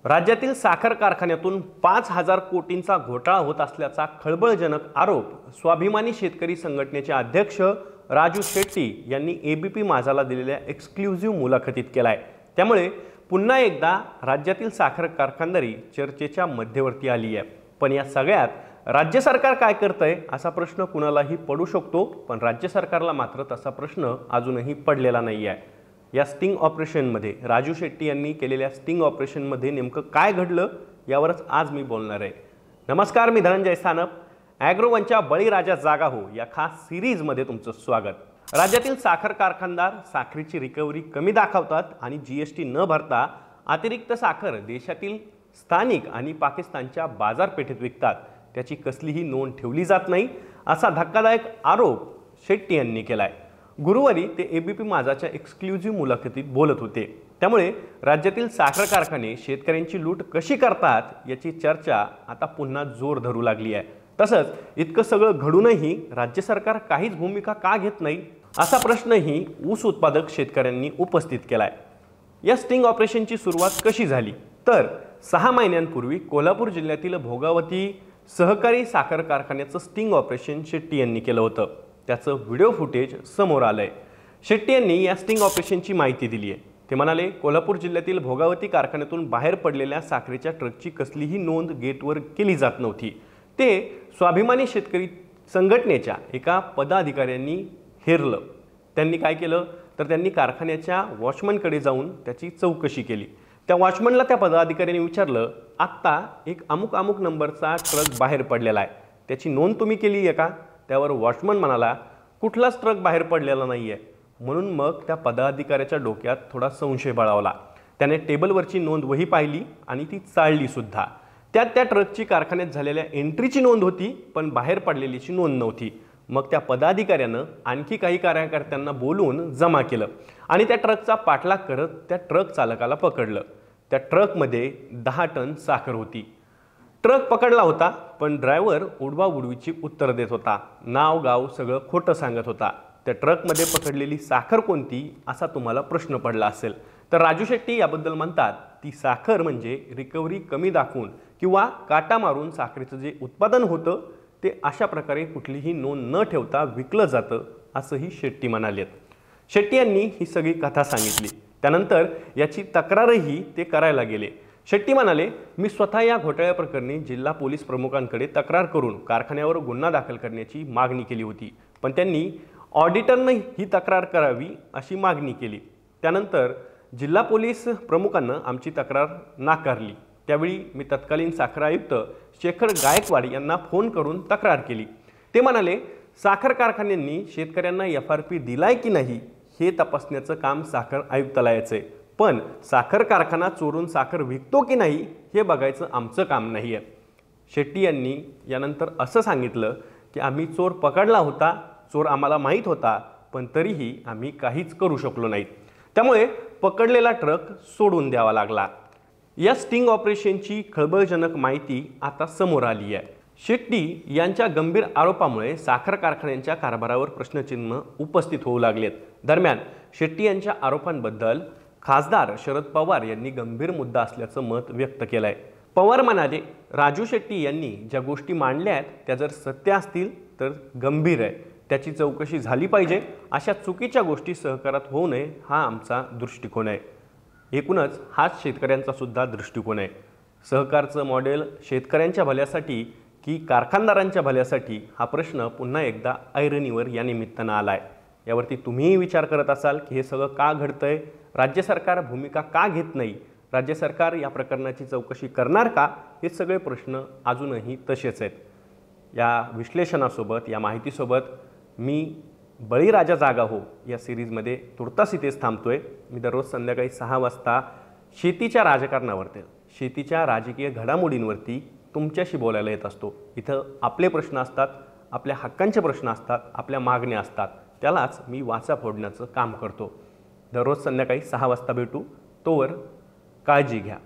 राज्यातील साखर कारखान्यातून 5,000 कोटींचा घोटाळा होत असल्याचा खळबळजनक आरोप स्वाभिमानी शेतकरी संघटनेचे अध्यक्ष राजू शेट्टी यांनी एबीपी माझाला दिलेल्या एक्सक्लुझिव्ह मुलाखतीत केलाय। त्यामुळे पुन्हा एकदा राज्यातील साखर कारखानदारी चर्चेच्या मध्यवर्ती आली आहे। पण या सगळ्यात राज्य सरकार काय करतंय असा प्रश्न कुणालाही पडू शकतो, पण राज्य सरकारला मात्र तसा प्रश्न अजूनही पडलेला नाही आहे। या स्टिंग ऑपरेशनमध्ये राजू शेट्टी यांनी केलेल्या स्टिंग ऑपरेशनमध्ये नेमकं काय घडलं यावरच आज मी बोलणार आहे। नमस्कार, मी धनंजय सानप। ॲग्रोवनच्या बळीराजा जागा हो या खास सिरीजमध्ये तुमचं स्वागत। राज्यातील साखर कारखानदार साखरेची रिकव्हरी कमी दाखवतात आणि जीएसटी न भरता अतिरिक्त साखर देशातील स्थानिक आणि पाकिस्तानच्या बाजारपेठेत विकतात, त्याची कसलीही नोंद ठेवली जात नाही असा धक्कादायक आरोप शेट्टी यांनी केलाय। गुरुवारी ते एबीपी माझाच्या एक्सक्लुझिव्ह मुलाखतीत बोलत होते। त्यामुळे राज्यातील साखर कारखाने शेतकऱ्यांची लूट कशी करतात याची चर्चा आता पुन्हा जोर धरू लागली आहे। तसंच इतकं सगळं घडूनही राज्य सरकार काहीच भूमिका का घेत नाही असा प्रश्नही ऊस उत्पादक शेतकऱ्यांनी उपस्थित केलाय। या स्टिंग ऑपरेशनची सुरुवात कशी झाली तर 6 महिन्यांपूर्वी कोल्हापूर जिल्ह्यातील भोगावती सहकारी साखर कारखान्याचं स्टिंग ऑपरेशन शेट्टी यांनी केलं होतं। त्याचं व्हिडिओ फुटेज समोर आलंय। शेट्टी यांनी या स्टिंग ऑपरेशनची माहिती दिली आहे। ते म्हणाले, कोल्हापूर जिल्ह्यातील भोगावती कारखान्यातून बाहेर पडलेल्या साखरेच्या ट्रकची कसलीही नोंद गेटवर केली जात नव्हती। ते स्वाभिमानी शेतकरी संघटनेच्या एका पदाधिकाऱ्यांनी हेरलं। त्यांनी काय केलं तर त्यांनी कारखान्याच्या वॉचमनकडे जाऊन त्याची चौकशी केली। त्या वॉचमनला त्या पदाधिकाऱ्यांनी विचारलं, आत्ता एक अमुक नंबरचा ट्रक बाहेर पडलेला आहे, त्याची नोंद तुम्ही केली आहे का? त्यावर वॉचमन म्हणाला, कुठलाच ट्रक बाहेर पडलेला नाही आहे। म्हणून मग त्या पदाधिकाऱ्याच्या डोक्यात थोडा संशय बळावला। त्याने टेबलवरची नोंद वही पाहिली आणि ती चाळली सुद्धा। त्यात त्या ट्रकची कारखान्यात झालेल्या एंट्रीची नोंद होती, पण बाहेर पडलेलीची नोंद नव्हती। मग त्या पदाधिकाऱ्यानं आणखी काही कार्यकर्त्यांना बोलवून जमा केलं आणि त्या ट्रकचा पाठलाग करत त्या ट्रक चालकाला पकडलं। त्या ट्रकमध्ये 10 टन साखर होती। ट्रक पकडला होता, पण ड्रायव्हर उडवाउडवीची उत्तर देत होता। नाव गाव सगळं खोटं सांगत होता। त्या ट्रकमध्ये पकडलेली साखर कोणती असा तुम्हाला प्रश्न पडला असेल तर राजू शेट्टी याबद्दल म्हणतात, ती साखर म्हणजे रिकव्हरी कमी दाखवून किंवा काटा मारून साखरेचं जे उत्पादन होतं ते अशा प्रकारे कुठलीही नोंद न ठेवता विकलं जातं असंही शेट्टी म्हणालेत। शेट्टी यांनी ही सगळी कथा सांगितली। त्यानंतर याची तक्रारही ते करायला गेले। शेट्टी म्हणाले, मी स्वतः या घोटाळ्या प्रकरणी जिल्हा पोलीस प्रमुखांकडे तक्रार करून कारखान्यावर गुन्हा दाखल करण्याची मागणी केली होती, पण त्यांनी ऑडिटरने ही तक्रार करावी अशी मागणी केली। त्यानंतर जिल्हा पोलीस प्रमुखांना आमची तक्रार नाकारली। त्यावेळी मी तत्कालीन साखर आयुक्त शेखर गायकवाड यांना फोन करून तक्रार केली। ते म्हणाले, साखर कारखान्यांनी शेतकऱ्यांना FRP दिलाय की नाही हे तपासण्याचं काम साखर आयुक्तालयाचं आहे, पण साखर कारखाना चोरून साखर विकतो की नाही हे बघायचं आमचं काम नाही आहे। शेट्टी यांनी यानंतर असं सांगितलं की आम्ही चोर पकडला होता, चोर आम्हाला माहीत होता, पण तरीही आम्ही काहीच करू शकलो नाहीत, त्यामुळे पकडलेला ट्रक सोडून द्यावा लागला। या स्टिंग ऑपरेशनची खळबळजनक माहिती आता समोर आली आहे। शेट्टी यांच्या गंभीर आरोपामुळे साखर कारखान्यांच्या कारभारावर प्रश्नचिन्ह उपस्थित होऊ लागलेत। दरम्यान शेट्टी यांच्या आरोपांबद्दल खासदार शरद पवार यांनी गंभीर मुद्दा असल्याचं मत व्यक्त केलंय। पवार म्हणाले, राजू शेट्टी यांनी ज्या गोष्टी मांडल्या आहेत त्या जर सत्य असतील तर गंभीर आहे, त्याची चौकशी झाली पाहिजे। अशा चुकीच्या गोष्टी सहकारात होऊ नये हा आमचा दृष्टिकोन आहे। एकूणच हाच शेतकऱ्यांचा सुद्धा दृष्टिकोन आहे। सहकारचं मॉडेल शेतकऱ्यांच्या भल्यासाठी की कारखानदारांच्या भल्यासाठी हा प्रश्न पुन्हा एकदा ऐरणीवर या निमित्तानं आलाय। यावरती तुम्हीही विचार करत असाल की हे सगळं का घडतंय, राज्य सरकार भूमिका का घेत नाही, राज्य सरकार या प्रकरणाची चौकशी करणार का, हे सगळे प्रश्न अजूनही तसेच आहेत। या विश्लेषणासोबत या माहितीसोबत मी बळीराजा जागा हो या सिरीजमध्ये तुर्तास इथेच थांबतोय। मी दररोज संध्याकाळी 6 वाजता शेतीच्या राजकारणावरती, शेतीच्या राजकीय घडामोडींवरती तुमच्याशी बोलायला येत असतो। इथं आपले प्रश्न असतात, आपल्या हक्कांचे प्रश्न असतात, आपल्या मागण्या असतात, त्यालाच मी वाचा फोडण्याचं काम करतो। दररोज संध्याकाळी 6 वाजता भेटू। तोवर काळजी घ्या।